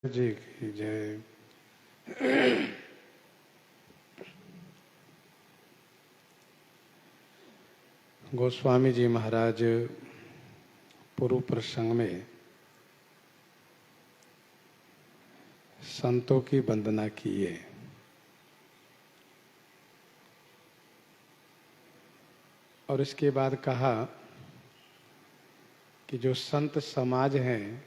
जी की जय। गोस्वामी जी महाराज पूर्व प्रसंग में संतों की वंदना किए और इसके बाद कहा कि जो संत समाज हैं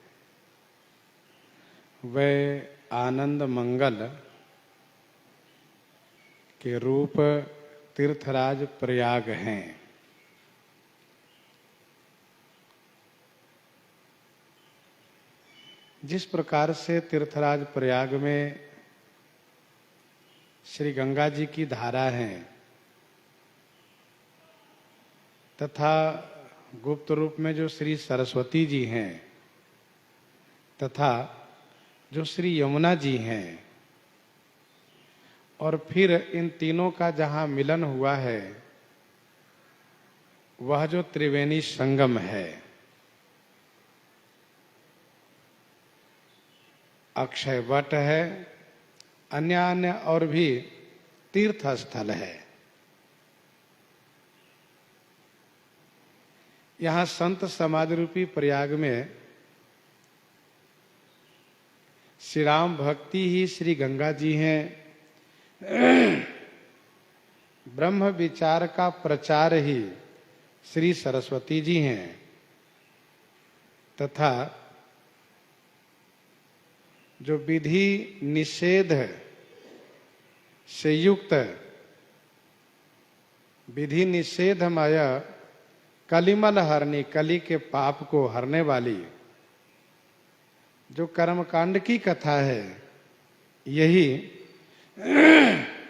वह आनंद मंगल के रूप तीर्थराज प्रयाग हैं। जिस प्रकार से तीर्थराज प्रयाग में श्री गंगा जी की धारा है तथा गुप्त रूप में जो श्री सरस्वती जी हैं तथा जो श्री यमुना जी हैं और फिर इन तीनों का जहाँ मिलन हुआ है वह जो त्रिवेणी संगम है, अक्षय वट है, अन्य अन्य और भी तीर्थ स्थल है। यहाँ संत समाज रूपी प्रयाग में श्री राम भक्ति ही श्री गंगा जी हैं, ब्रह्म विचार का प्रचार ही श्री सरस्वती जी हैं तथा जो विधि निषेध से युक्त विधि निषेधमय कलिमल हरणी, कली के पाप को हरने वाली जो कर्मकांड की कथा है, यही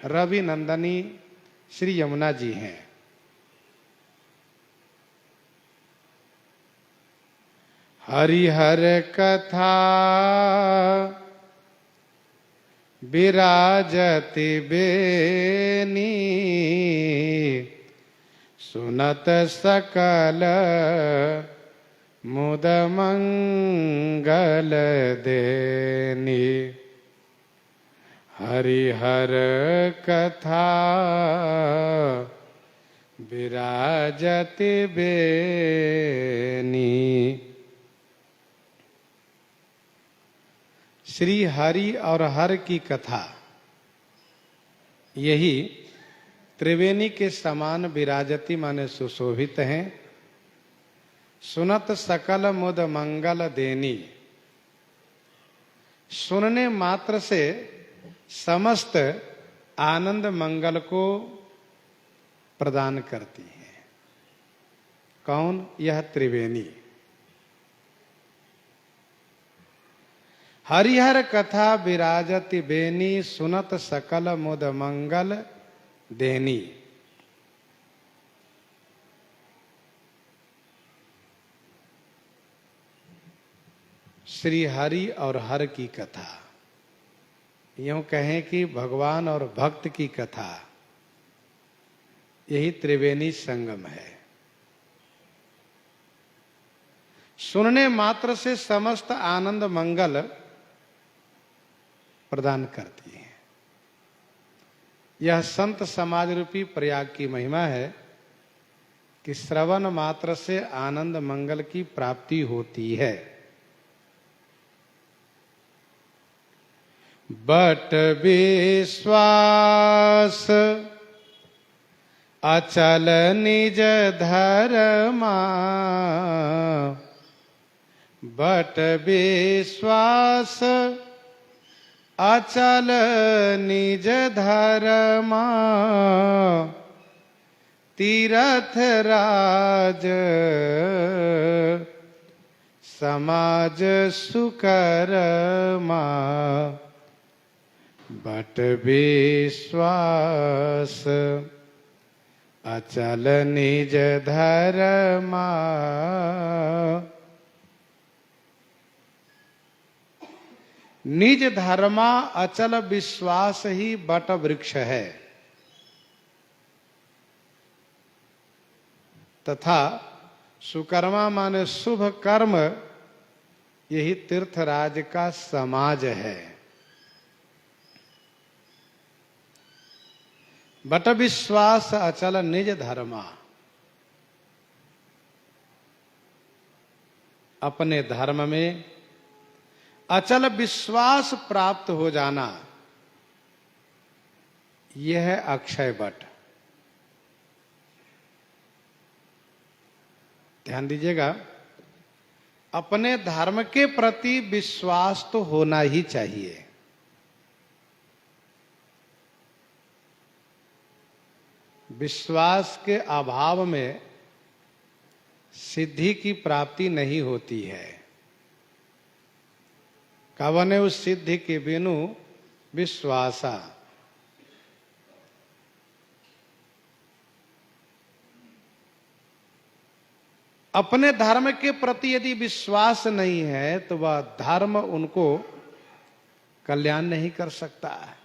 रवि नंदनी श्री यमुना जी हैं। हरिहर कथा विराजति बेनी, सुनत सकल मुद मंगल देनी। हरिहर कथा विराजति बेनी। श्री हरि और हर की कथा यही त्रिवेणी के समान विराजती माने सुशोभित हैं। सुनत सकल मुद मंगल देनी, सुनने मात्र से समस्त आनंद मंगल को प्रदान करती है। कौन? यह त्रिवेणी। हरिहर कथा विराजति बेनी, सुनत सकल मुद मंगल देनी। श्री हरि और हर की कथा, यूं कहें कि भगवान और भक्त की कथा, यही त्रिवेणी संगम है। सुनने मात्र से समस्त आनंद मंगल प्रदान करती है। यह संत समाज रूपी प्रयाग की महिमा है कि श्रवण मात्र से आनंद मंगल की प्राप्ति होती है। बट विश्वास अचल निज धर्मा, बट विश्वास अचल निज धर्मा। तीरथ राज समाज सुकर्मा, बट विश्वास अचल निज धर्मा। निज धर्मा अचल विश्वास ही बट वृक्ष है तथा सुकर्मा माने शुभ कर्म यही तीर्थराज का समाज है। बट विश्वास अचल निज धर्मा, अपने धर्म में अचल विश्वास प्राप्त हो जाना, यह है अक्षय वट। ध्यान दीजिएगा, अपने धर्म के प्रति विश्वास तो होना ही चाहिए। विश्वास के अभाव में सिद्धि की प्राप्ति नहीं होती है। कवने उस सिद्धि के बिनु विश्वासा। अपने धर्म के प्रति यदि विश्वास नहीं है तो वह धर्म उनको कल्याण नहीं कर सकता है।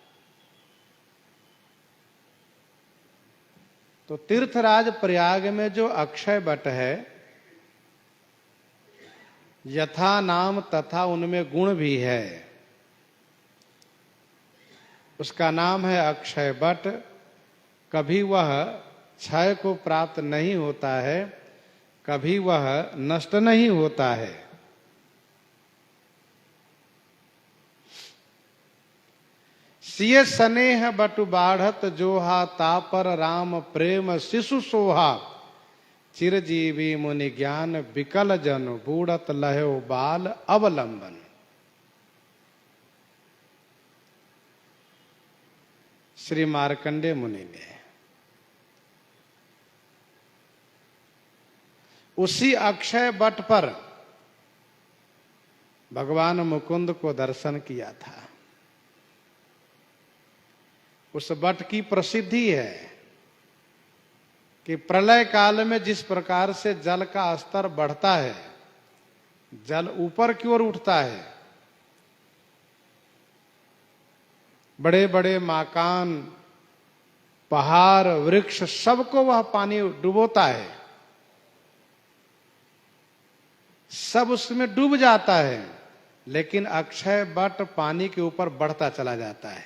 तो तीर्थराज प्रयाग में जो अक्षय वट है, यथा नाम तथा उनमें गुण भी है। उसका नाम है अक्षय वट। कभी वह क्षय को प्राप्त नहीं होता है, कभी वह नष्ट नहीं होता है। सिय स्नेह बटु बाढ़त जोहा, तापर राम प्रेम शिशु सोहा। चिरजीवी मुनि ज्ञान विकल जन, बूढ़त लहो बाल अवलंबन। श्री मार्कंडे मुनि ने उसी अक्षय वट पर भगवान मुकुंद को दर्शन किया था। उस वट की प्रसिद्धि है कि प्रलय काल में जिस प्रकार से जल का स्तर बढ़ता है, जल ऊपर की ओर उठता है, बड़े बड़े मकान, पहाड़, वृक्ष, सबको वह पानी डुबोता है, सब उसमें डूब जाता है। लेकिन अक्षय वट पानी के ऊपर बढ़ता चला जाता है,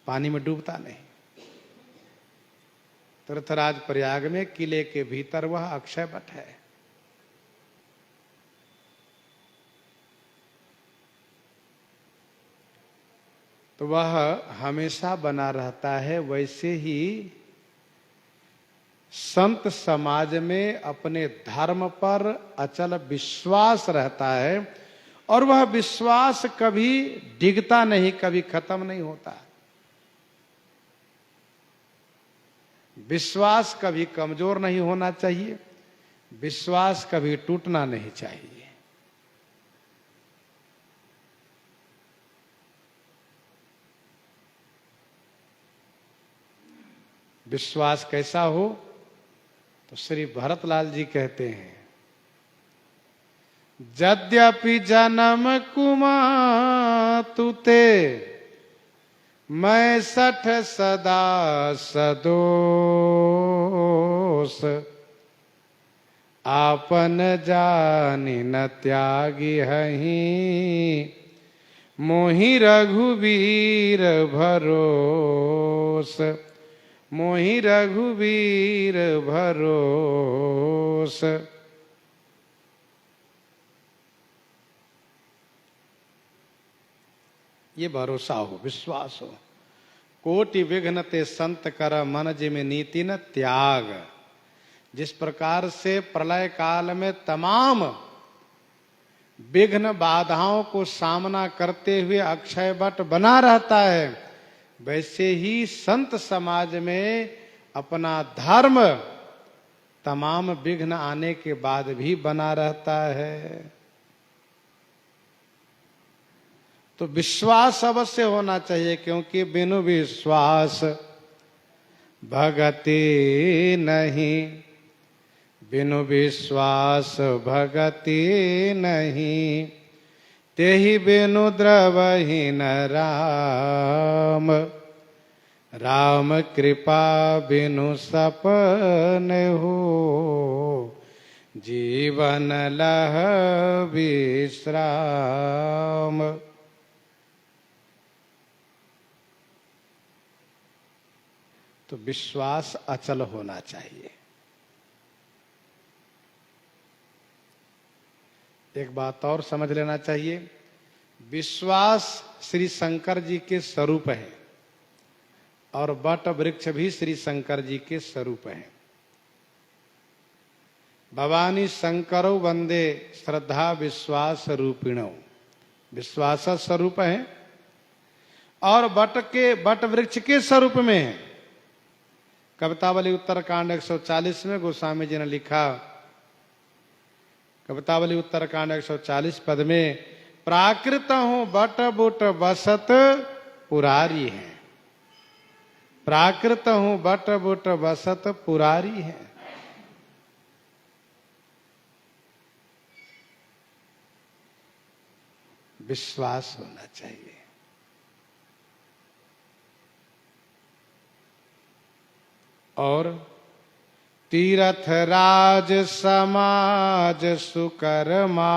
पानी में डूबता नहीं। तीर्थराज प्रयाग में किले के भीतर वह अक्षय वट है। तो वह हमेशा बना रहता है। वैसे ही संत समाज में अपने धर्म पर अचल विश्वास रहता है और वह विश्वास कभी डिगता नहीं, कभी खत्म नहीं होता। विश्वास कभी कमजोर नहीं होना चाहिए, विश्वास कभी टूटना नहीं चाहिए। विश्वास कैसा हो तो श्री भरतलाल जी कहते हैं, यद्यपि जन्म कुमातुते मैं सठ सदा सदोष। आपन जानि न त्यागी हहीं, मोहि रघुवीर भरोस। मोहि रघुवीर भरोस। ये भरोसा हो, विश्वास हो। कोटि विघ्न ते संत कर, मन जिम नीति न त्याग। जिस प्रकार से प्रलय काल में तमाम विघ्न बाधाओं को सामना करते हुए अक्षय वट बना रहता है, वैसे ही संत समाज में अपना धर्म तमाम विघ्न आने के बाद भी बना रहता है। तो विश्वास अवश्य होना चाहिए, क्योंकि बिनु विश्वास भगति नहीं। बिनु विश्वास भगति नहीं, तेहि बिनु द्रवहीन राम। राम कृपा बिनु सपन हो, जीवन लह विश्राम। तो विश्वास अचल होना चाहिए। एक बात और समझ लेना चाहिए, विश्वास श्री शंकर जी के स्वरूप है और वट वृक्ष भी श्री शंकर जी के स्वरूप है। भवानी शंकरो वंदे श्रद्धा विश्वास रूपिणो, विश्वास स्वरूप है और वट वृक्ष के स्वरूप में है। कवितावली उत्तरकांड 140 में गोस्वामी जी ने लिखा, कवितावली उत्तरकांड 140 पद में, प्राकृत हूं बट बुट बसत पुरारी है। प्राकृत हूं बट बुट बसत पुरारी है। विश्वास होना चाहिए। और तीर्थ राज समाज सुकर्मा,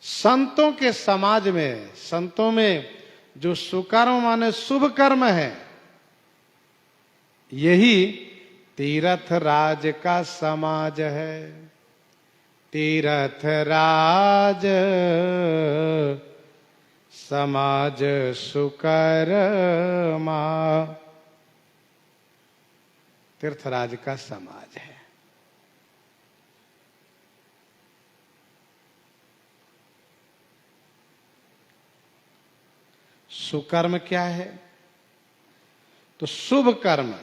संतों के समाज में, संतों में जो सुकर्म माने शुभ कर्म है, यही तीर्थ राज का समाज है। तीर्थ राज समाज सुकर्मा, तीर्थराज का समाज है। सुकर्म क्या है? तो शुभ कर्म,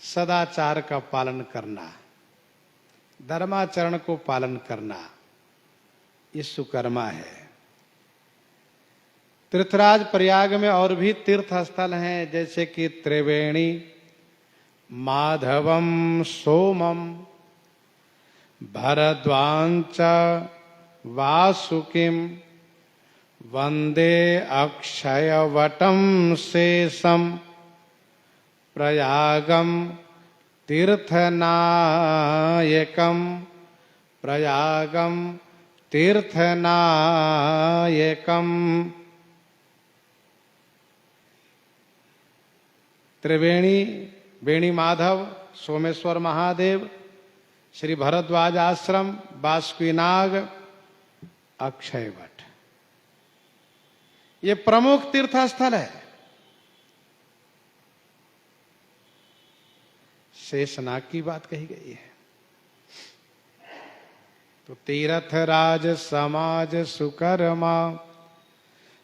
सदाचार का पालन करना, धर्माचरण को पालन करना, ये सुकर्मा है। तीर्थराज प्रयाग में और भी तीर्थ स्थल हैं, जैसे कि त्रिवेणी, माधवम, सोमम, भरद्वांच, वासुकिम, वंदे अक्षयवटम शेषम, प्रयागम तीर्थनायकम, प्रयागम तीर्थनायकम। त्रिवेणी, वेणी माधव, सोमेश्वर महादेव, श्री भरद्वाज आश्रम, बासुकीनाग, अक्षयवट, ये प्रमुख तीर्थ स्थल है। शेषनाग की बात कही गई है। तो तीर्थ राज समाज सुकर्मा,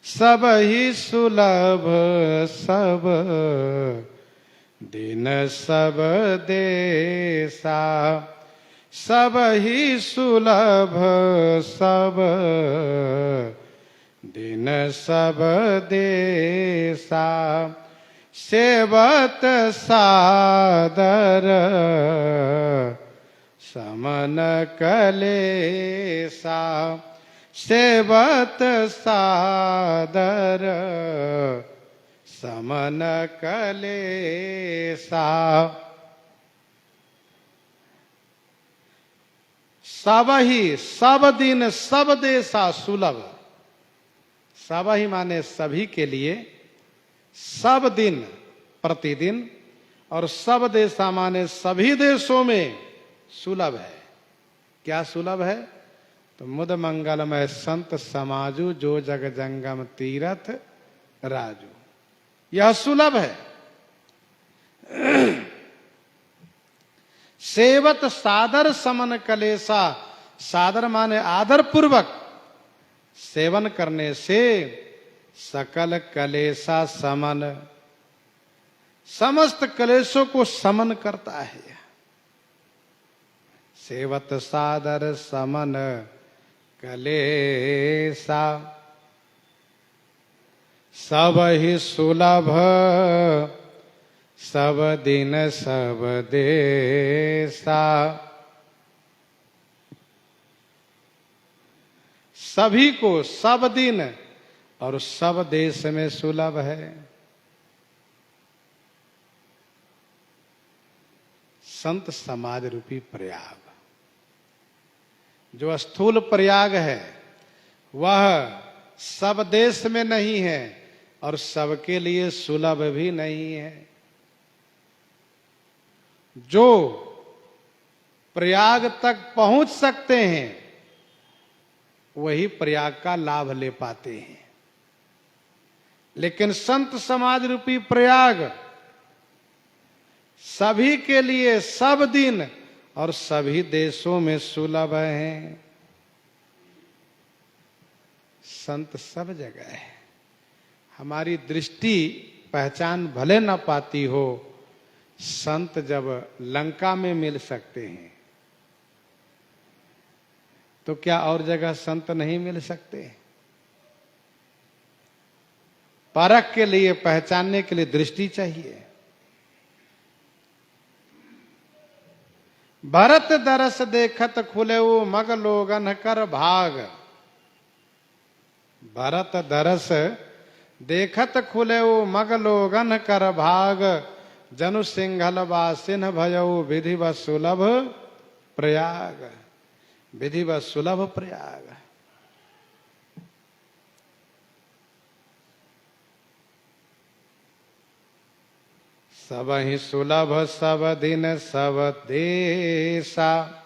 सब ही सुलभ सब दिन सब देसा, सब ही सुलभ सब दिन सब देसा, सेवत सादर समन कलेसा, सेवत सादर समन कलेसा। सब ही, सब दिन सब देसा सुलभ, सब ही माने सभी के लिए, सब दिन प्रतिदिन, और सब देशा माने सभी देशों में सुलभ है। क्या सुलभ है? तो मुद मंगलमय संत समाजू, जो जग जंगम तीरथ राजू, यह सुलभ है। सेवत सादर समन कलेसा, सादर माने आदर पूर्वक सेवन करने से सकल कलेसा समन, समस्त कलेशों को समन करता है। सेवत सादर समन कलेसा, सब ही सुलभ सब दिन सब देसा, सभी को सब दिन और सब देश में सुलभ है। संत समाज रूपी प्रयाग। जो स्थूल प्रयाग है वह सब देश में नहीं है और सबके लिए सुलभ भी नहीं है। जो प्रयाग तक पहुंच सकते हैं वही प्रयाग का लाभ ले पाते हैं। लेकिन संत समाज रूपी प्रयाग सभी के लिए सब दिन और सभी देशों में सुलभ है। संत सब जगह है। हमारी दृष्टि पहचान भले न पाती हो, संत जब लंका में मिल सकते हैं तो क्या और जगह संत नहीं मिल सकते? परख के लिए, पहचानने के लिए दृष्टि चाहिए। भरत दरस देखत खुले मग लोगन कर भाग। भरत दरस देखत खुले मग लोगन कर भाग। जनु सिंघल बासिन भयऊ विधिवत सुलभ प्रयाग। विधिवत सुलभ प्रयाग। सब ही सुलभ सब दिन सब देशा।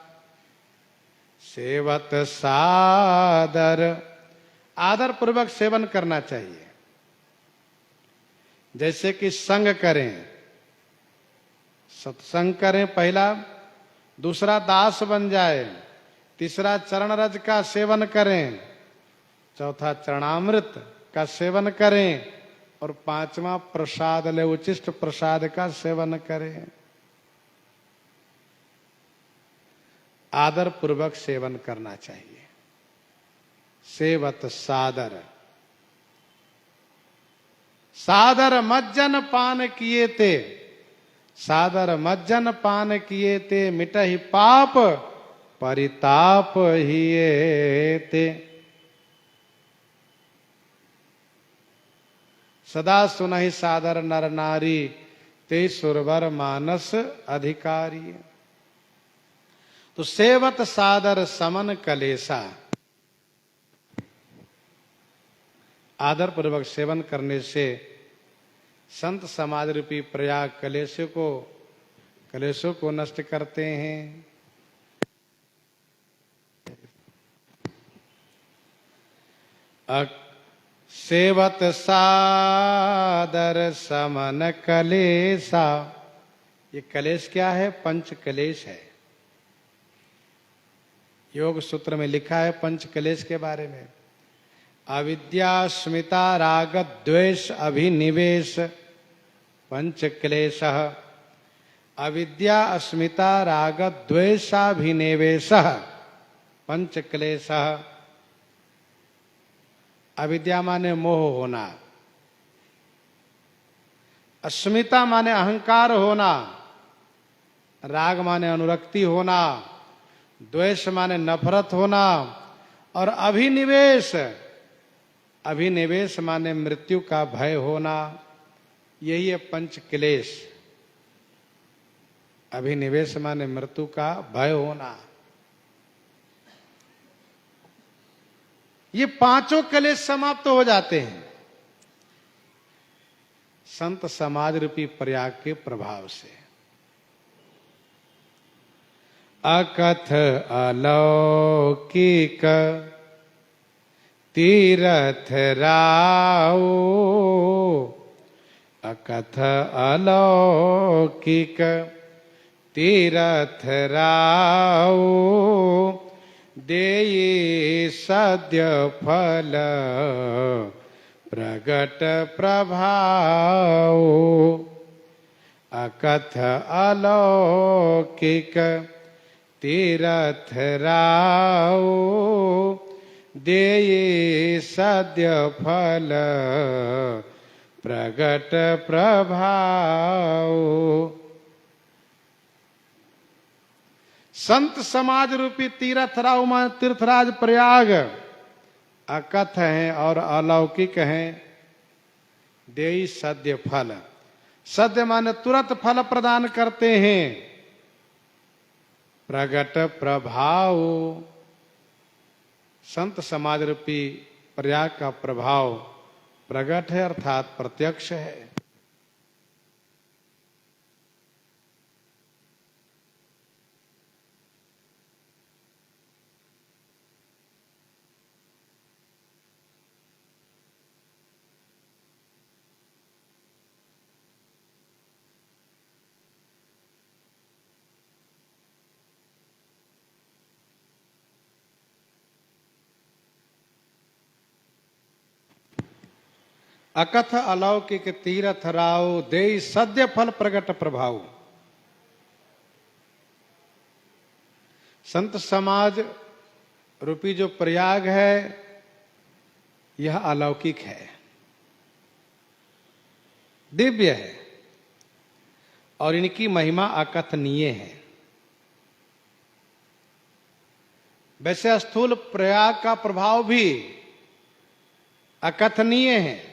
सेवत सादर। आदर पूर्वक सेवन करना चाहिए। जैसे कि संग करें, सत्संग करें पहला, दूसरा दास बन जाए, तीसरा चरण रज का सेवन करें, चौथा चरणामृत का सेवन करें और पांचवा प्रसाद ले उचिष्ट प्रसाद का सेवन करें। आदर पूर्वक सेवन करना चाहिए। सेवत सादर। सादर मज्जन पान किए ते। सादर मज्जन पान किए ते मिटहि पाप परिताप हिए ते। सदा सुनहि सादर नर नारी ते सुरवर मानस अधिकारी। तो सेवत सादर समन कलेसा। आदर पूर्वक सेवन करने से संत समाज रूपी प्रयाग कलेशों को नष्ट करते हैं। सेवत सादर समन कलेसा। ये कलेश क्या है? पंच कलेश है। योग सूत्र में लिखा है पंच कलेश के बारे में। अविद्या स्मिता राग द्वेष अभिनिवेश पंच क्लेश। अविद्या अस्मिता राग द्वेषाभिनिवेश पंच क्लेश। अविद्या माने मोह होना, अस्मिता माने अहंकार होना, राग माने अनुरक्ति होना, द्वेष माने नफरत होना और अभिनिवेश, अभिनिवेश माने मृत्यु का भय होना। यही है पंच क्लेश। अभिनिवेश माने मृत्यु का भय होना। ये पांचों क्लेश समाप्त हो जाते हैं संत समाज रूपी प्रयाग के प्रभाव से। अकथ अलौकिक तीरथ राओ। अकथ अलौकिक तीरथ राओ। देई सद्य फल प्रगट प्रभाव। अकथ अलौकिक तीरथ राओ। देई सद्य फल प्रगट प्रभाव। संत समाज रूपी तीर्थराव मान तीर्थराज प्रयाग अकथ हैं और अलौकिक हैं। देई सद्य फल। सद्य माने तुरंत फल प्रदान करते हैं प्रगट प्रभाव। संत समाज रूपी प्रयाग का प्रभाव प्रगट है अर्थात प्रत्यक्ष है। अकथ अलौकिक तीरथ राव दे सद्य फल प्रगट प्रभाव। संत समाज रूपी जो प्रयाग है यह अलौकिक है, दिव्य है और इनकी महिमा अकथनीय है। वैसे स्थूल प्रयाग का प्रभाव भी अकथनीय है।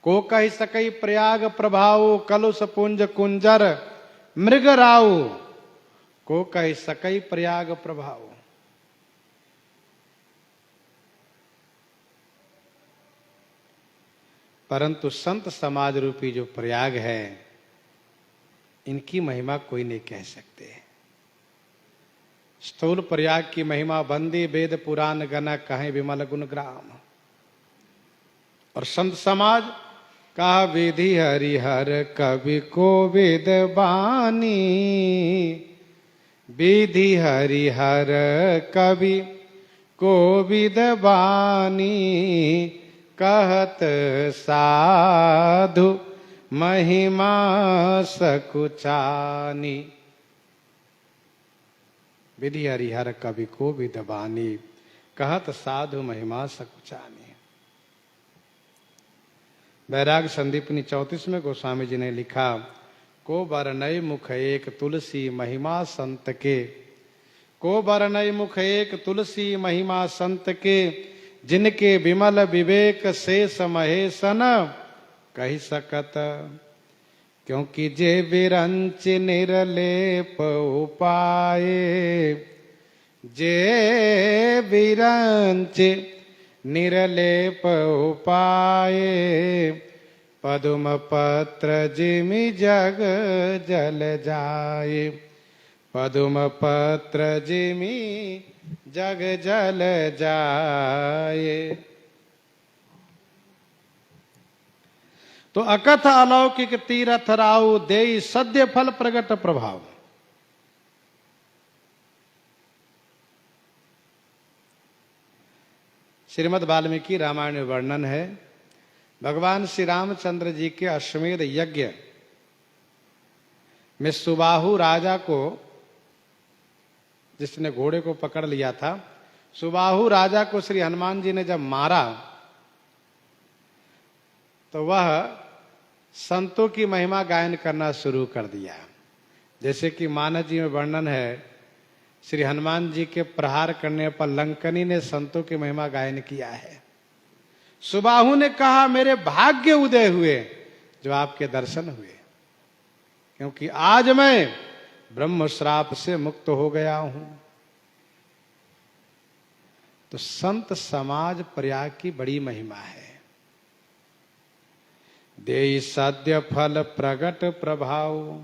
को कही सकई प्रयाग प्रभाव कलुष पुंज कुंजर मृग राव। को कही सकई प्रयाग प्रभाव। परंतु संत समाज रूपी जो प्रयाग है इनकी महिमा कोई नहीं कह सकते। स्थूल प्रयाग की महिमा बंदी वेद पुराण गण कहें विमल गुण ग्राम। और संत समाज का विधि हरिहर कवि को वेद बानी। विधि हरिहर कवि को विद बानी। कहत साधु महिमा सकुचानी। विधि हरिहर कवि को विद बानी। कहत साधु महिमा सकुचानी। वैराग संदीपनी 34 में गोस्वामी जी ने लिखा, को बरनई मुख एक तुलसी महिमा संत के। को बरनई मुख एक तुलसी महिमा संत के। जिनके विमल विवेक शेष महेशन कही सकत। क्योंकि जे विरंच निरलेप उपाये। जे विरंच निरलेप उपाये। पदुम पत्र जिमि जग जल जाए। पदुम पत्र जिमि जग जल जाए। तो अकथ अलौकिक तीरथ राव देई सद्य फल प्रगट प्रभाव। श्रीमद् वाल्मीकि रामायण में वर्णन है, भगवान श्री रामचंद्र जी के अश्वमेध यज्ञ में सुबाहु राजा को, जिसने घोड़े को पकड़ लिया था, सुबाहु राजा को श्री हनुमान जी ने जब मारा तो वह संतों की महिमा गायन करना शुरू कर दिया। जैसे कि मानस जी में वर्णन है, श्री हनुमान जी के प्रहार करने पर लंकनी ने संतों की महिमा गायन किया है। सुबाहु ने कहा, मेरे भाग्य उदय हुए जो आपके दर्शन हुए, क्योंकि आज मैं ब्रह्म श्राप से मुक्त हो गया हूं। तो संत समाज प्रयाग की बड़ी महिमा है। देई सद्य फल प्रगट प्रभाव।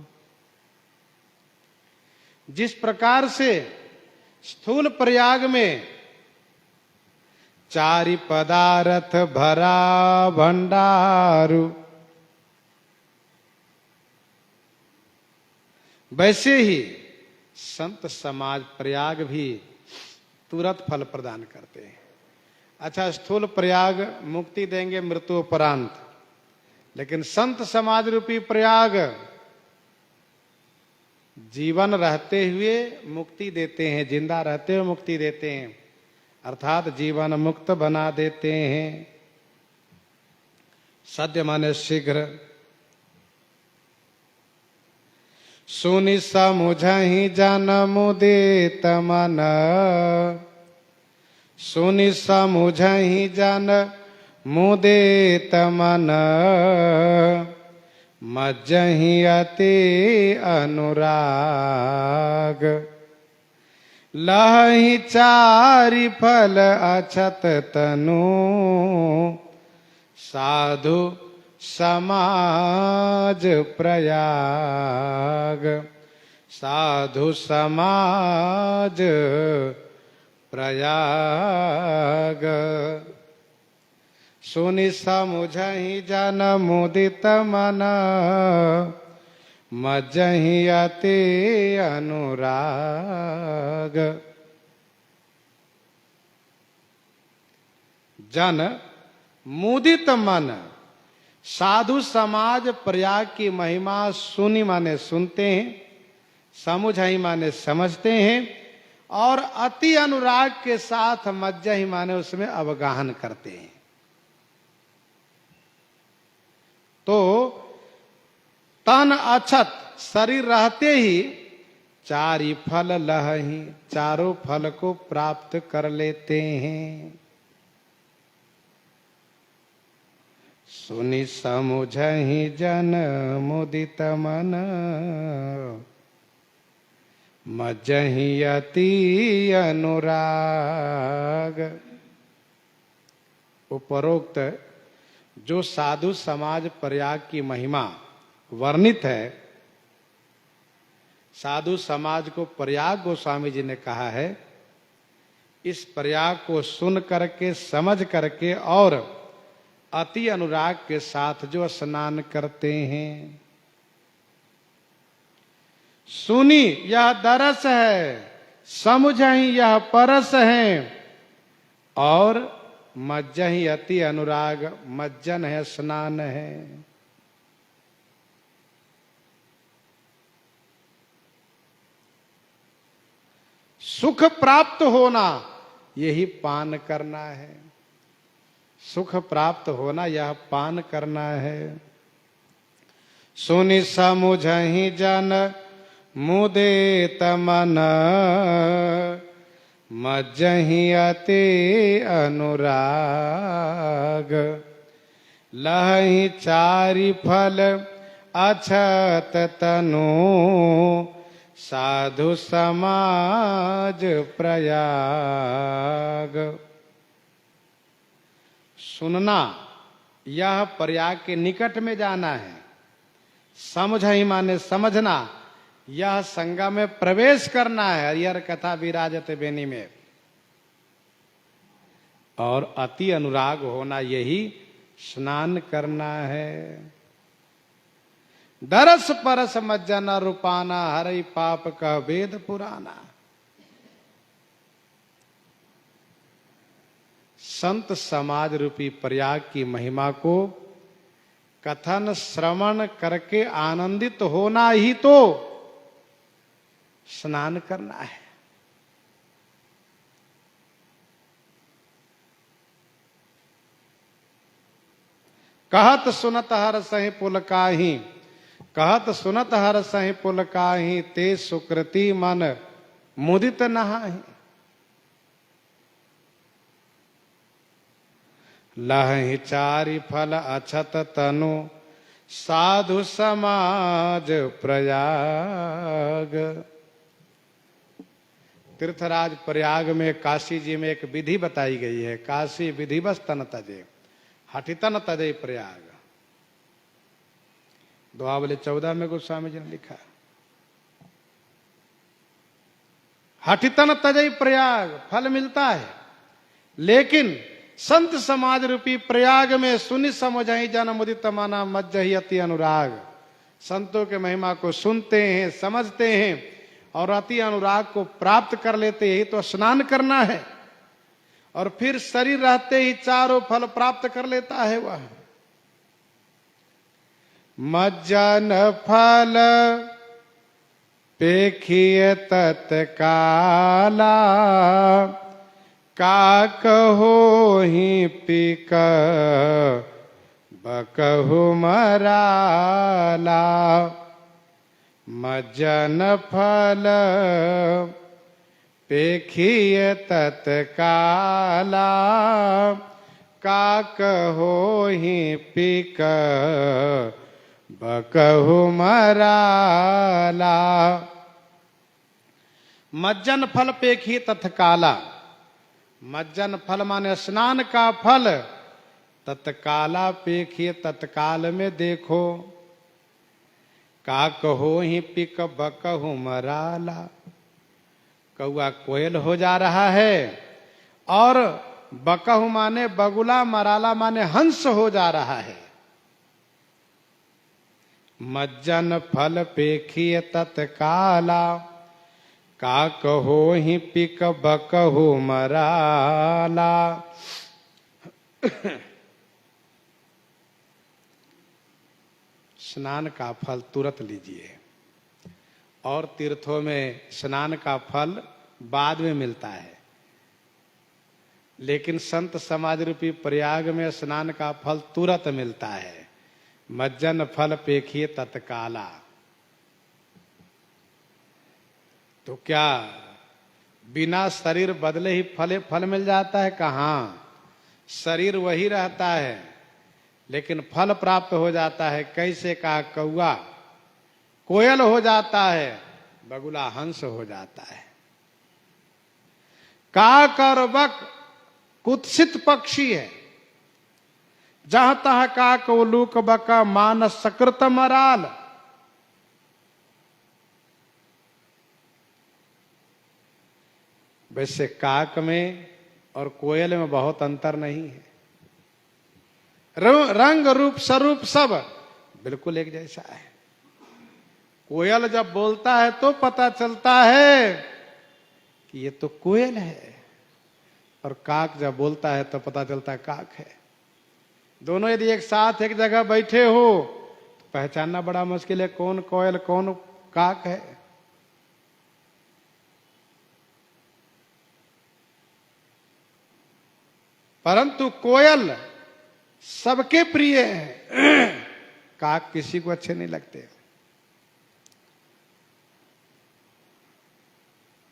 जिस प्रकार से स्थूल प्रयाग में चारि पदार्थ भरा भंडारु, वैसे ही संत समाज प्रयाग भी तुरंत फल प्रदान करते हैं। अच्छा, स्थूल प्रयाग मुक्ति देंगे मृत्युपरांत, लेकिन संत समाज रूपी प्रयाग जीवन रहते हुए मुक्ति देते हैं, जिंदा रहते हुए मुक्ति देते हैं, अर्थात जीवन मुक्त बना देते हैं। सद्य माने शीघ्र। सुनि समुझहि जन मुदित मन। सुनि समुझहि जन मुदित मन। मज्जहि अति अनुराग। लहि चारि फल अछत तनु, साधु समाज प्रयाग। साधु समाज प्रयाग। सुनि समुझहि जन मुदित मन, मज्जहि अति अनुराग। जन मुदित मन, साधु समाज प्रयाग की महिमा सुनी माने सुनते हैं, समुझहि माने समझते हैं, और अति अनुराग के साथ मज्जहि माने उसमें अवगाहन करते हैं। तो तन अछत, शरीर रहते ही चारि फल लहहि, चारों फल को प्राप्त कर लेते हैं। सुनि समुझहि जन मुदित मन, मज्जहि अति अनुराग। उपरोक्त जो साधु समाज प्रयाग की महिमा वर्णित है, साधु समाज को प्रयाग गोस्वामी जी ने कहा है। इस प्रयाग को सुन करके, समझ करके और अति अनुराग के साथ जो स्नान करते हैं। सुनी यह दरस है, समुझहि यह परस है, और मज्जहि अति अनुराग, मज्जन है, स्नान है। सुख प्राप्त होना यही पान करना है। सुख प्राप्त होना यह पान करना है। सुनि समुझहि जन मुदित मन, मज्जहि अति अनुराग। लहि चारि फल अछत तनु, साधु समाज प्रयाग। सुनना, यह प्रयाग के निकट में जाना है। समझहि माने समझना, यह संगम में प्रवेश करना है। हरिहर कथा विराजत बेनी में। और अति अनुराग होना यही स्नान करना है। दरस परस मज्जन रूपाना, हरि पाप का वेद पुराना। संत समाज रूपी प्रयाग की महिमा को कथन श्रवण करके आनंदित होना ही तो स्नान करना है। कहत सुनत हर सहि पुलकाहि, कहत सुनत हर सहि पुलकाहि, ते सुकृति मन मुदित नहाहि। लहि चारि फल अछत तनु, साधु समाज प्रयाग। तीर्थराज प्रयाग में, काशी जी में एक विधि बताई गई है। काशी विधिवस तन तजे, हठितन तजे प्रयाग। दोहावली 14 में गोस्वामी जी ने लिखा, हठितन तजे प्रयाग, फल मिलता है। लेकिन संत समाज रूपी प्रयाग में सुनि समुझहि जन मुदित मना, मज्जहि अति अनुराग। संतों के महिमा को सुनते हैं, समझते हैं और अति अनुराग को प्राप्त कर लेते। यही तो स्नान करना है। और फिर शरीर रहते ही चारों फल प्राप्त कर लेता है वह। मज्जन फल पेखिय तत्काला, का कहो ही पिक बकहु मराला। मज्जन फल पेखिय तत्काला, का कहो ही पिक बकहु मराला। मज्जन फल पेखी तत्काला। मज्जन फल माने स्नान का फल, तत्काला पेखिए तत्काल में देखो। का कहो ही पिक बकहु मराला। कौआ कोयल हो जा रहा है, और बकहु माने बगुला, मराला माने हंस हो जा रहा है। मज्जन फल पेखिए तत्काला, का कहो ही पिक बकहु मराला। स्नान का फल तुरंत लीजिए, और तीर्थों में स्नान का फल बाद में मिलता है, लेकिन संत समाज रूपी प्रयाग में स्नान का फल तुरंत मिलता है। मज्जन फल पेखिए तत्काला। तो क्या बिना शरीर बदले ही फल मिल जाता है? कहाँ, शरीर वही रहता है, लेकिन फल प्राप्त हो जाता है। कैसे? कहा कौआ कोयल हो जाता है, बगुला हंस हो जाता है। काक और बक कुत्सित पक्षी है, जहां तह काक उलूक बका मानस सकृत मराल। वैसे काक में और कोयल में बहुत अंतर नहीं है। रंग रूप स्वरूप सब बिल्कुल एक जैसा है। कोयल जब बोलता है तो पता चलता है कि ये तो कोयल है, और काक जब बोलता है तो पता चलता है काक है। दोनों यदि एक साथ एक जगह बैठे हो तो पहचानना बड़ा मुश्किल है कौन कोयल कौन काक है। परंतु कोयल सबके प्रिय है, काक किसी को अच्छे नहीं लगते।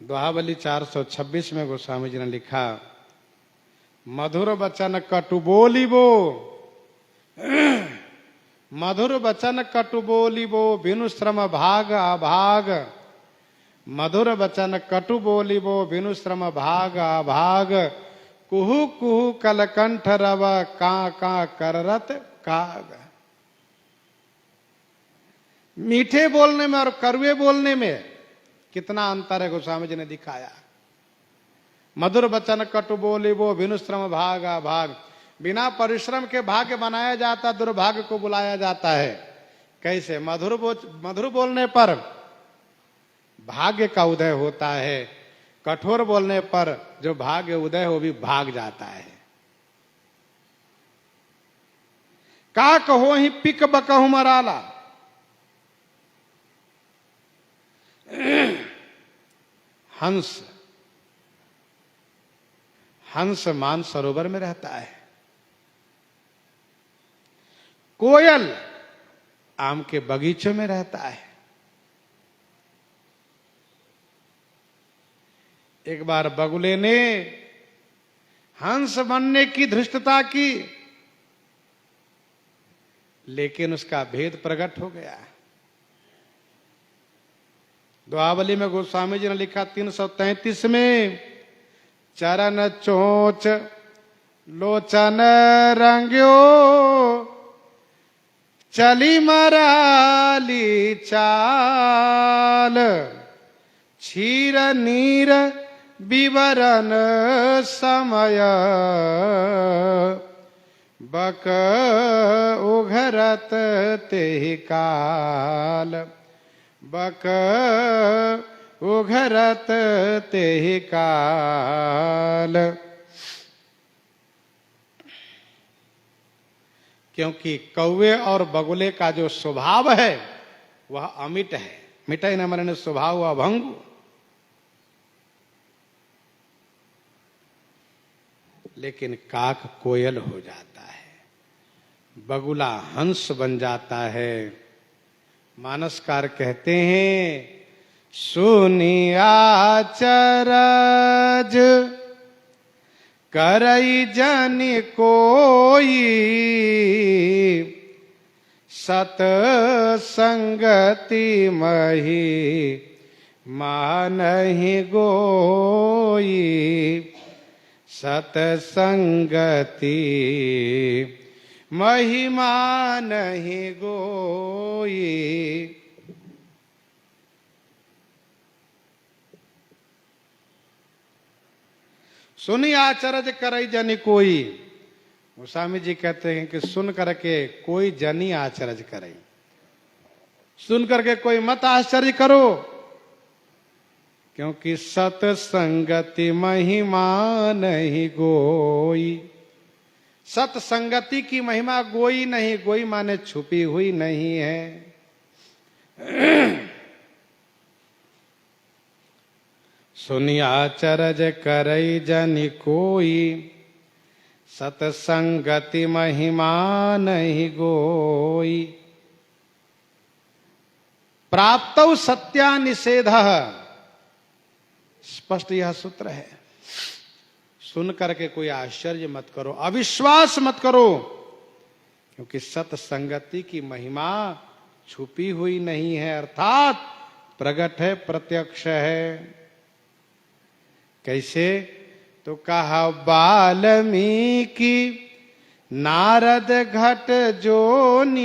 दोहावली 426 में गोस्वामी जी ने लिखा, मधुर वचन कटु बोलिबो, मधुर वचन कटु बोलिबो, बिनु श्रम भाग अभाग। मधुर वचन कटु बोलिबो, बिनु श्रम भाग अभाग। कुहू कुहू कलकंठ रव, का कररत काग। मीठे बोलने में और कड़वे बोलने में कितना अंतर है गोस्वामी जी ने दिखाया। मधुर वचन कटु बोलिबो, बिनु श्रम भाग अभाग। बिना परिश्रम के भाग्य बनाया जाता, दुर्भाग्य को बुलाया जाता है। कैसे? मधुर बोलने पर भाग्य का उदय होता है, कठोर बोलने पर जो भाग्य उदय हो भी भाग जाता है। का कहो ही पिक बकहु मराला। हंस मान सरोवर में रहता है। कोयल आम के बगीचों में रहता है। एक बार बगुले ने हंस बनने की धृष्टता की, लेकिन उसका भेद प्रकट हो गया। दोहावली में गोस्वामी जी ने लिखा 333 में, चरण चोच लोचन रंग्यो, चली मराली चाल। क्षीर नीर विवरण समय, बक उघरत तेहि काल। बक उघरत तेहि काल। क्योंकि कौवे और बगुले का जो स्वभाव है वह अमिट है। मिटाई न मरने स्वभाव अभंगु। लेकिन काक कोयल हो जाता है, बगुला हंस बन जाता है। मानसकार कहते हैं, सुनिया चरज करई जन कोई, सतसंगति मही मानहि गोई, सतसंगति महिमा नहीं गोई। सुनी आचरज करई जनि कोई। गोस्वामी जी कहते हैं कि सुन करके कोई जनी आचरज करे, सुन करके कोई मत आश्चर्य करो, क्योंकि सतसंगति महिमा नहीं गोई। सतसंगति की महिमा गोई नहीं, गोई माने छुपी हुई नहीं है। सुनिया चरज करई जनि कोई, सतसंगति महिमा नहीं गोई। प्राप्तौ सत्या निषेधः, स्पष्ट यह सूत्र है। सुन करके कोई आश्चर्य मत करो, अविश्वास मत करो, क्योंकि सतसंगति की महिमा छुपी हुई नहीं है, अर्थात प्रकट है, प्रत्यक्ष है। कैसे? तो कहा वाल्मीकि नारद घट जोनी,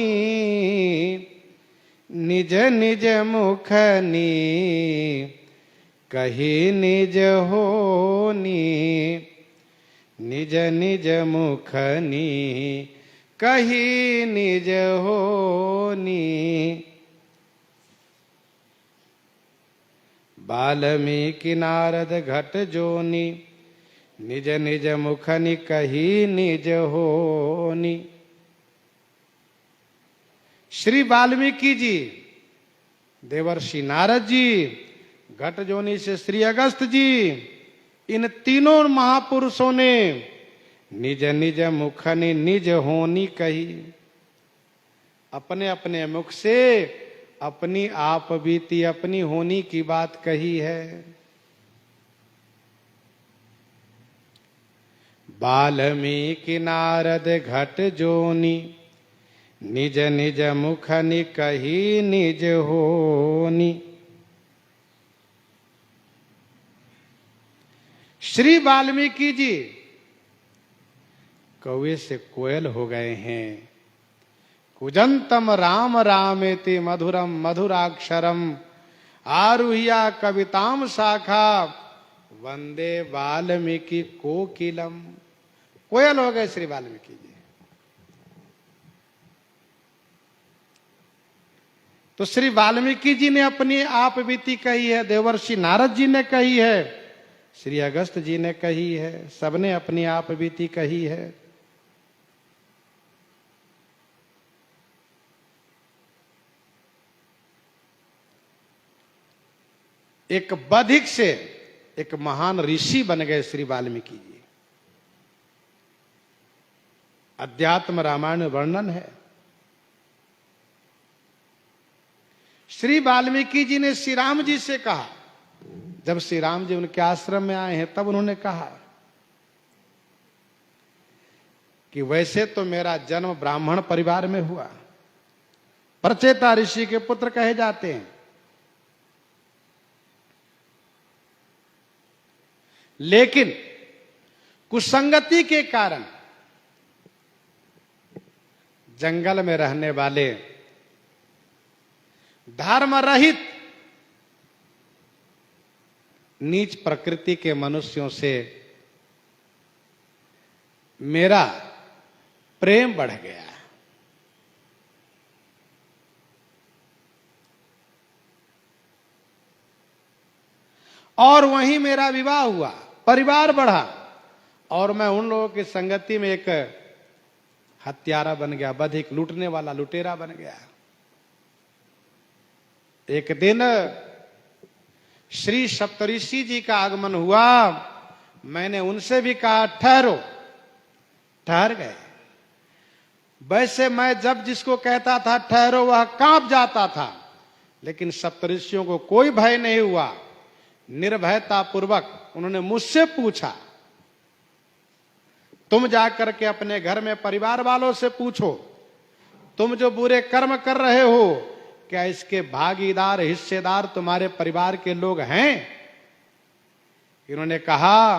निज निज मुखनी कही निज होनी, निज निज मुखनी कही निज होनी। वाल्मीकि नारद घट जोनी, निज निज मुखनि कही निज होनी। श्री वाल्मीकि जी, देवर्षि नारद जी, घट जोनी से श्री अगस्त जी, इन तीनों महापुरुषों ने निज निज मुखनि निज होनी कही, अपने अपने मुख से अपनी आप बीती, अपनी होनी की बात कही है। वाल्मीकि नारद घट जोनी, निज निज मुखनि कही निज होनी। श्री वाल्मीकि जी कौवे से कोयल हो गए हैं। कुजंतम राम रामेति मधुरम मधुराक्षरम, आरुह्या कविताम शाखा, वंदे वाल्मीकि कोकिलम। कोयल हो गए श्री वाल्मीकि जी। तो श्री वाल्मीकि जी ने अपनी आप बीती कही है, देवर्षि नारद जी ने कही है, श्री अगस्त जी ने कही है, सबने अपनी आप बीती कही है। एक बधिक से एक महान ऋषि बन गए श्री वाल्मीकि जी। अध्यात्म रामायण वर्णन है। श्री वाल्मीकि जी ने श्री राम जी से कहा, जब श्री राम जी उनके आश्रम में आए हैं, तब उन्होंने कहा कि वैसे तो मेरा जन्म ब्राह्मण परिवार में हुआ, प्रचेता ऋषि के पुत्र कहे जाते हैं, लेकिन कुसंगति के कारण जंगल में रहने वाले धर्म रहित नीच प्रकृति के मनुष्यों से मेरा प्रेम बढ़ गया। और वहीं मेरा विवाह हुआ, परिवार बढ़ा, और मैं उन लोगों की संगति में एक हत्यारा बन गया, बधिक, लूटने वाला लुटेरा बन गया। एक दिन श्री सप्तऋषि जी का आगमन हुआ। मैंने उनसे भी कहा ठहरो, ठहर गए। वैसे मैं जब जिसको कहता था ठहरो, वह कांप जाता था, लेकिन सप्तऋषियों को कोई भय नहीं हुआ। निर्भयता पूर्वक उन्होंने मुझसे पूछा, तुम जाकर के अपने घर में परिवार वालों से पूछो तुम जो बुरे कर्म कर रहे हो, क्या इसके भागीदार हिस्सेदार तुम्हारे परिवार के लोग हैं? इन्होंने कहा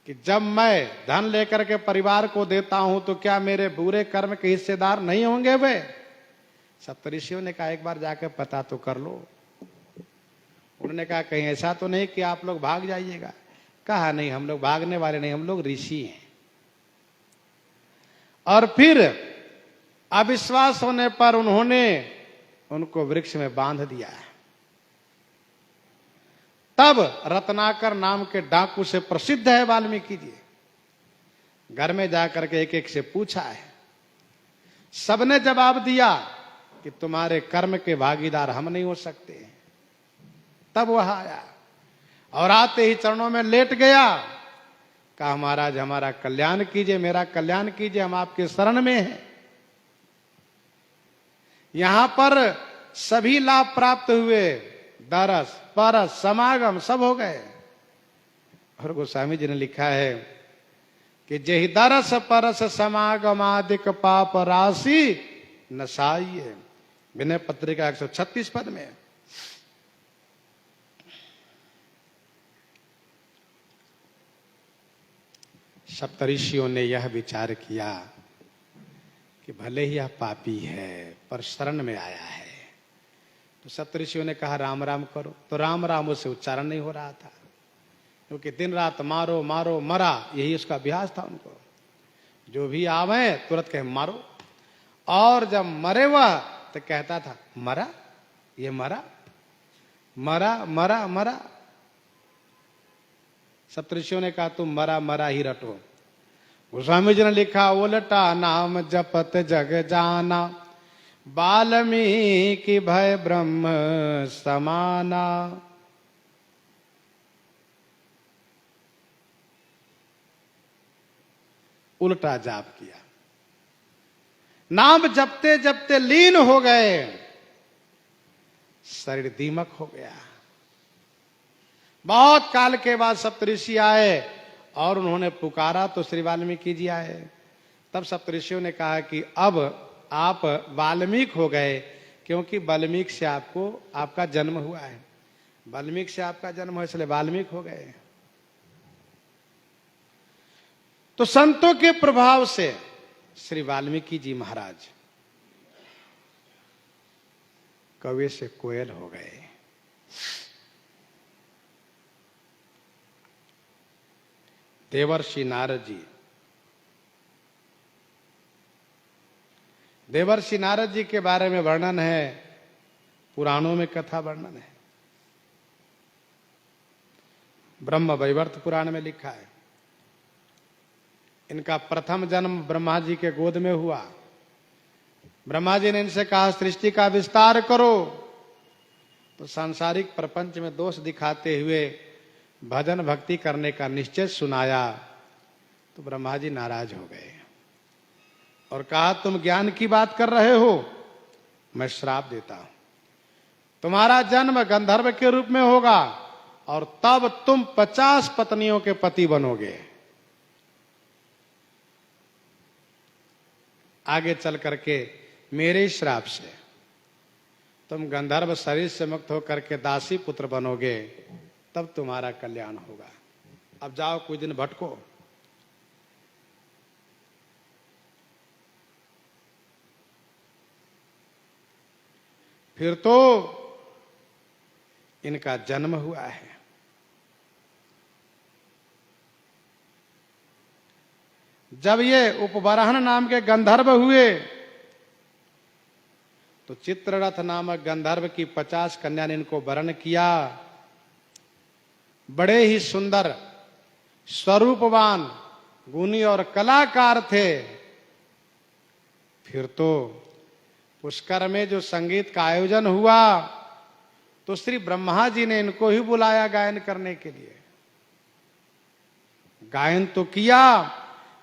कि जब मैं धन लेकर के परिवार को देता हूं तो क्या मेरे बुरे कर्म के हिस्सेदार नहीं होंगे वे? सप्तऋषियों ने कहा एक बार जाकर पता तो कर लो। उन्होंने कहा कहीं ऐसा तो नहीं कि आप लोग भाग जाइएगा? कहा नहीं, हम लोग भागने वाले नहीं, हम लोग ऋषि हैं। और फिर अविश्वास होने पर उन्होंने उनको वृक्ष में बांध दिया। तब रत्नाकर नाम के डाकू से प्रसिद्ध है वाल्मीकि जी, घर में जाकर के एक एक से पूछा है। सबने जवाब दिया कि तुम्हारे कर्म के भागीदार हम नहीं हो सकते। तब वह आया और आते ही चरणों में लेट गया, कहा महाराज हमारा कल्याण कीजिए, मेरा कल्याण कीजिए, हम आपके शरण में हैं। यहां पर सभी लाभ प्राप्त हुए, दरस परस समागम सब हो गए। और गोस्वामी जी ने लिखा है कि जेहि दरस परस समागम आदिक पाप राशि नसाइए, विनय पत्रिका 136 पद में। सप्तऋषियों ने यह विचार किया कि भले ही यह पापी है पर शरण में आया है, तो सप्तऋषियों ने कहा राम राम करो। तो राम राम उससे उच्चारण नहीं हो रहा था, क्योंकि दिन रात मारो मारो मरा, यही उसका अभ्यास था उनको। जो भी आवे तुरंत कहे मारो, और जब मरे वह तो कहता था मरा, ये मरा मरा मरा मरा। सप्तऋषियों ने कहा तुम मरा मरा ही रटो। गोस्वामी जी ने लिखा उलटा नाम जपत जग जाना, वाल्मीकि भय ब्रह्म समाना। उल्टा जाप किया, नाम जपते जपते लीन हो गए, शरीर दीमक हो गया। बहुत काल के बाद सप्तऋषि आए और उन्होंने पुकारा तो श्री वाल्मीकि जी आए। तब सप्तऋषियों ने कहा कि अब आप वाल्मीकि हो गए, क्योंकि वाल्मीकि से आपको आपका जन्म हुआ है, वाल्मीकि से आपका जन्म हुआ, इसलिए वाल्मीकि हो गए। तो संतों के प्रभाव से श्री वाल्मीकि जी महाराज कौवे से कोयल हो गए। देवर्षि नारद जी, देवर्षि नारद जी के बारे में वर्णन है, पुराणों में कथा वर्णन है। ब्रह्म वैवर्त पुराण में लिखा है इनका प्रथम जन्म ब्रह्मा जी के गोद में हुआ। ब्रह्मा जी ने इनसे कहा सृष्टि का विस्तार करो, तो सांसारिक प्रपंच में दोष दिखाते हुए भजन भक्ति करने का निश्चय सुनाया, तो ब्रह्मा जी नाराज हो गए और कहा तुम ज्ञान की बात कर रहे हो, मैं श्राप देता हूं, तुम्हारा जन्म गंधर्व के रूप में होगा और तब तुम 50 पत्नियों के पति बनोगे। आगे चल करके मेरे श्राप से तुम गंधर्व शरीर से मुक्त होकर के दासी पुत्र बनोगे, तब तुम्हारा कल्याण होगा। अब जाओ कुछ दिन भटको। फिर तो इनका जन्म हुआ है। जब ये उपबराहन नाम के गंधर्व हुए, तो चित्ररथ नामक गंधर्व की 50 कन्या ने इनको वरण किया। बड़े ही सुंदर स्वरूपवान गुणी और कलाकार थे। फिर तो पुष्कर में जो संगीत का आयोजन हुआ, तो श्री ब्रह्मा जी ने इनको ही बुलाया गायन करने के लिए। गायन तो किया,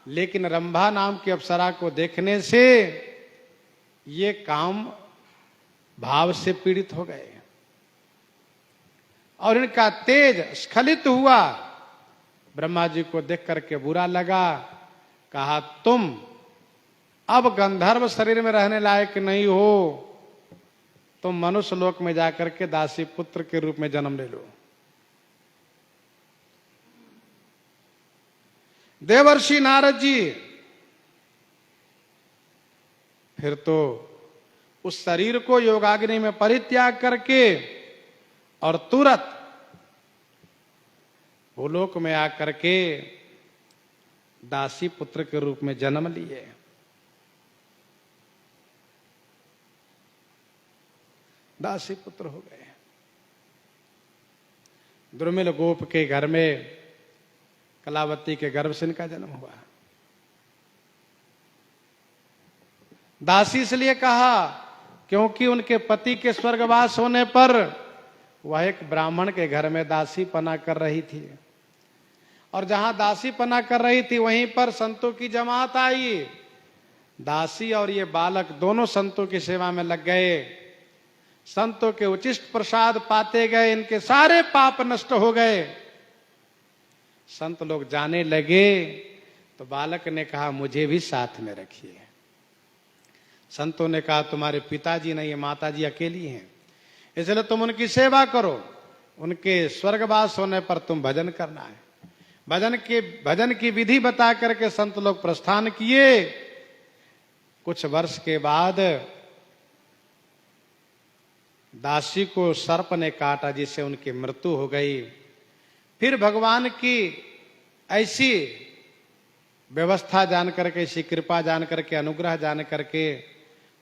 लेकिन रंभा नाम की अप्सरा को देखने से ये काम भाव से पीड़ित हो गए और इनका तेज स्खलित हुआ। ब्रह्मा जी को देख करके बुरा लगा, कहा तुम अब गंधर्व शरीर में रहने लायक नहीं हो तो मनुष्य लोक में जाकर के दासी पुत्र के रूप में जन्म ले लो। देवर्षि नारद जी फिर तो उस शरीर को योगाग्नि में परित्याग करके और तुरंत भूलोक में आकर के दासी पुत्र के रूप में जन्म लिए। दासी पुत्र हो गए। द्रुमिल गोप के घर में कलावती के गर्भ से इनका जन्म हुआ। दासी इसलिए कहा क्योंकि उनके पति के स्वर्गवास होने पर वह एक ब्राह्मण के घर में दासी पना कर रही थी, और जहां दासी पना कर रही थी वहीं पर संतों की जमात आई। दासी और ये बालक दोनों संतों की सेवा में लग गए। संतों के उचिष्ट प्रसाद पाते गए, इनके सारे पाप नष्ट हो गए। संत लोग जाने लगे तो बालक ने कहा मुझे भी साथ में रखिए। संतों ने कहा तुम्हारे पिताजी नहीं है, माताजी अकेली हैं, इसलिए तुम उनकी सेवा करो। उनके स्वर्गवास होने पर तुम भजन करना है। भजन की विधि बता करके संत लोग प्रस्थान किए। कुछ वर्ष के बाद दासी को सर्प ने काटा जिससे उनकी मृत्यु हो गई। फिर भगवान की ऐसी व्यवस्था जान करके, ऐसी कृपा जान करके, अनुग्रह जान करके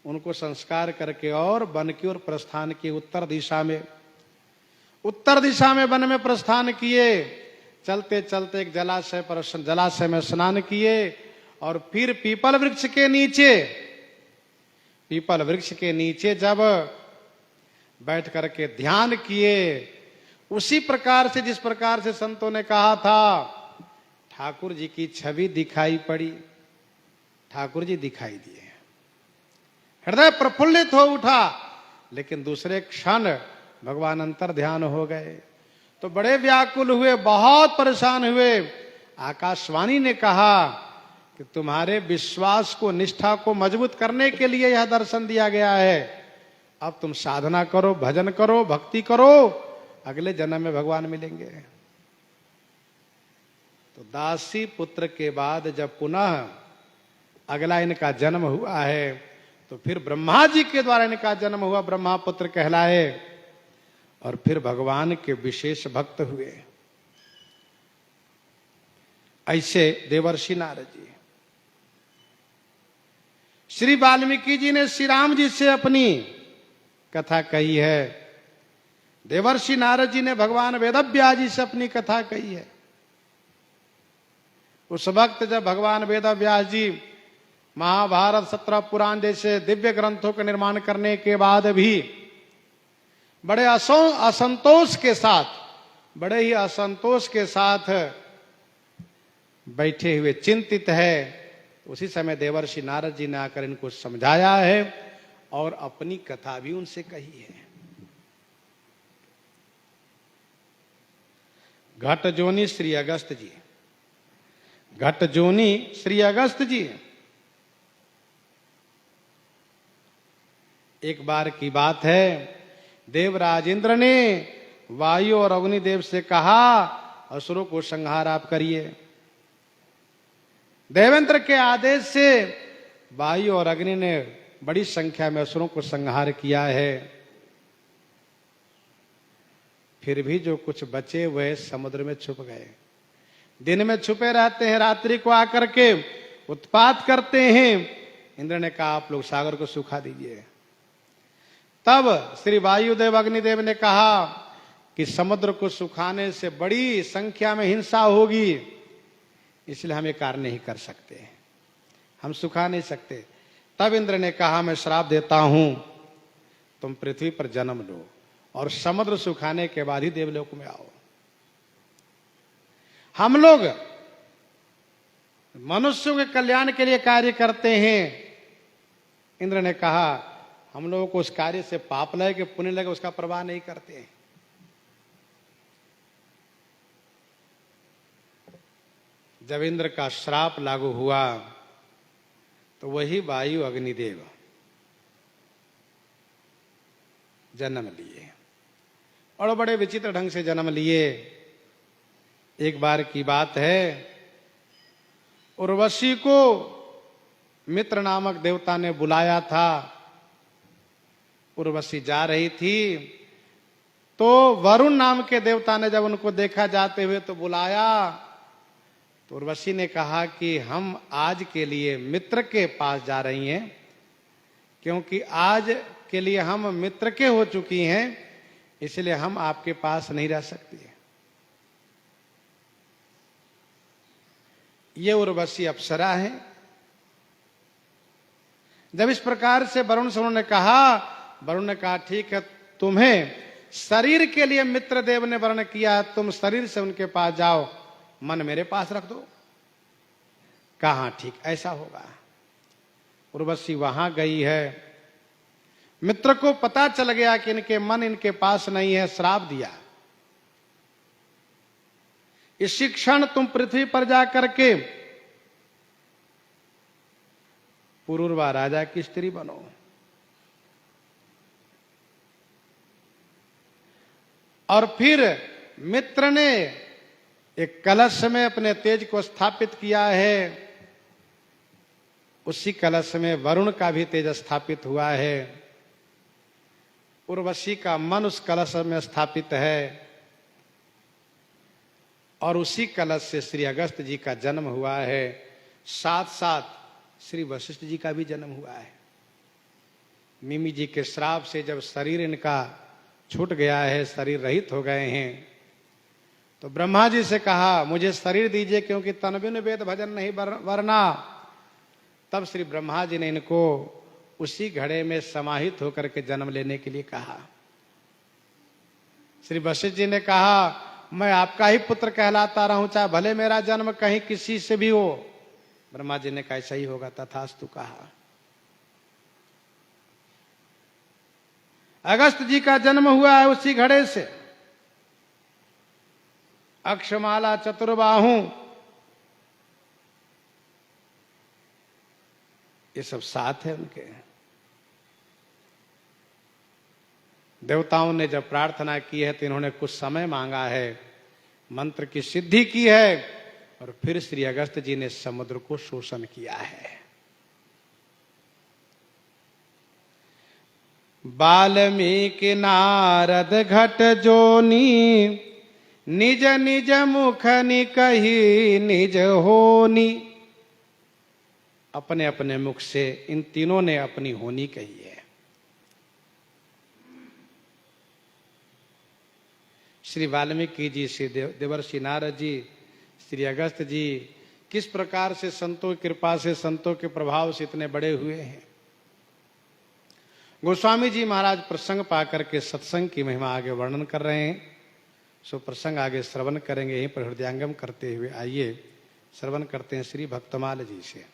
उनको संस्कार करके और वन की ओर प्रस्थान किए। उत्तर दिशा में वन में प्रस्थान किए। चलते चलते एक जलाशय में स्नान किए और फिर पीपल वृक्ष के नीचे जब बैठ करके ध्यान किए, उसी प्रकार से जिस प्रकार से संतों ने कहा था, ठाकुर जी की छवि दिखाई पड़ी। ठाकुर जी दिखाई दिए, हृदय प्रफुल्लित हो उठा। लेकिन दूसरे क्षण भगवान अंतर ध्यान हो गए तो बड़े व्याकुल हुए, बहुत परेशान हुए। आकाशवाणी ने कहा कि तुम्हारे विश्वास को, निष्ठा को मजबूत करने के लिए यह दर्शन दिया गया है। अब तुम साधना करो, भजन करो, भक्ति करो, अगले जन्म में भगवान मिलेंगे। तो दासी पुत्र के बाद जब पुनः अगला इनका जन्म हुआ है तो फिर ब्रह्मा जी के द्वारा इनका जन्म हुआ, ब्रह्मा पुत्र कहलाए, और फिर भगवान के विशेष भक्त हुए। ऐसे देवर्षि नारद जी। श्री वाल्मीकि जी ने श्री राम जी से अपनी कथा कही है। देवर्षि नारद जी ने भगवान वेदव्यास जी से अपनी कथा कही है। उस वक्त जब भगवान वेदव्यास जी महाभारत, 17 पुराण जैसे दिव्य ग्रंथों का निर्माण करने के बाद भी बड़े ही असंतोष के साथ बैठे हुए चिंतित है, उसी समय देवर्षि नारद जी ने आकर इनको समझाया है और अपनी कथा भी उनसे कही है। घटजोनी श्री अगस्त जी। घटजोनी श्री अगस्त जी। एक बार की बात है, देवराज इंद्र ने वायु और अग्निदेव से कहा असुरों को संहार आप करिए। देवेंद्र के आदेश से वायु और अग्नि ने बड़ी संख्या में असुरों को संहार किया है। फिर भी जो कुछ बचे हुए समुद्र में छुप गए। दिन में छुपे रहते हैं, रात्रि को आकर के उत्पात करते हैं। इंद्र ने कहा आप लोग सागर को सुखा दीजिए। तब श्री वायुदेव अग्निदेव ने कहा कि समुद्र को सुखाने से बड़ी संख्या में हिंसा होगी, इसलिए हम ये कार्य नहीं कर सकते, हम सुखा नहीं सकते। तब इंद्र ने कहा मैं श्राप देता हूं, तुम पृथ्वी पर जन्म लो और समुद्र सुखाने के बाद ही देवलोक में आओ। हम लोग मनुष्यों के कल्याण के लिए कार्य करते हैं। इंद्र ने कहा हम लोगों को उस कार्य से पाप लगे कि पुण्य लगे उसका परवाह नहीं करते। जब इंद्र का श्राप लागू हुआ तो वही वायु अग्निदेव जन्म लिए और बड़े विचित्र ढंग से जन्म लिए। एक बार की बात है, उर्वशी को मित्र नामक देवता ने बुलाया था। उर्वशी जा रही थी तो वरुण नाम के देवता ने जब उनको देखा जाते हुए तो बुलाया। तो उर्वशी ने कहा कि हम आज के लिए मित्र के पास जा रही हैं, क्योंकि आज के लिए हम मित्र के हो चुकी हैं, इसलिए हम आपके पास नहीं रह सकती है। ये उर्वशी अप्सरा है। जब इस प्रकार से वरुण से उन्होंने कहा, वरुण ने कहा ठीक है, तुम्हें शरीर के लिए मित्र देव ने वर्ण किया, तुम शरीर से उनके पास जाओ, मन मेरे पास रख दो। कहा ठीक ऐसा होगा। उर्वशी वहां गई है। मित्र को पता चल गया कि इनके मन इनके पास नहीं है, श्राप दिया, इसी क्षण तुम पृथ्वी पर जाकर के पुरूरवा राजा की स्त्री बनो। और फिर मित्र ने एक कलश में अपने तेज को स्थापित किया है। उसी कलश में वरुण का भी तेज स्थापित हुआ है। उर्वशी का मन उस कलश में स्थापित है और उसी कलश से श्री अगस्त जी का जन्म हुआ है। साथ साथ श्री वशिष्ठ जी का भी जन्म हुआ है। मिमी जी के श्राप से जब शरीर इनका छूट गया है, शरीर रहित हो गए हैं, तो ब्रह्मा जी से कहा मुझे शरीर दीजिए, क्योंकि तनबिन वेद भजन नहीं वरना। तब श्री ब्रह्मा जी ने इनको उसी घड़े में समाहित होकर के जन्म लेने के लिए कहा। श्री वशिष्ठ जी ने कहा मैं आपका ही पुत्र कहलाता रहूं, चाहे भले मेरा जन्म कहीं किसी से भी हो। ब्रह्मा जी ने कहा ऐसा ही होगा, तथास्तु कहा। अगस्त जी का जन्म हुआ है उसी घड़े से। अक्षमाला चतुर्बाहु, ये सब साथ है उनके। देवताओं ने जब प्रार्थना की है तो इन्होंने कुछ समय मांगा है, मंत्र की सिद्धि की है, और फिर श्री अगस्त जी ने समुद्र को शोषण किया है। वाल्मीकि नारद घट जोनी, निज निज मुख निकहि निज होनी। अपने अपने मुख से इन तीनों ने अपनी होनी कही है। श्री वाल्मीकि जी, श्री देवर्षि नारद जी, श्री अगस्त जी किस प्रकार से संतों की कृपा से, संतों के प्रभाव से इतने बड़े हुए हैं। गोस्वामी जी महाराज प्रसंग पाकर के सत्संग की महिमा आगे वर्णन कर रहे हैं। सो प्रसंग आगे श्रवण करेंगे। यहीं पर हृदयांगम करते हुए आइए श्रवण करते हैं श्री भक्तमाल जी से।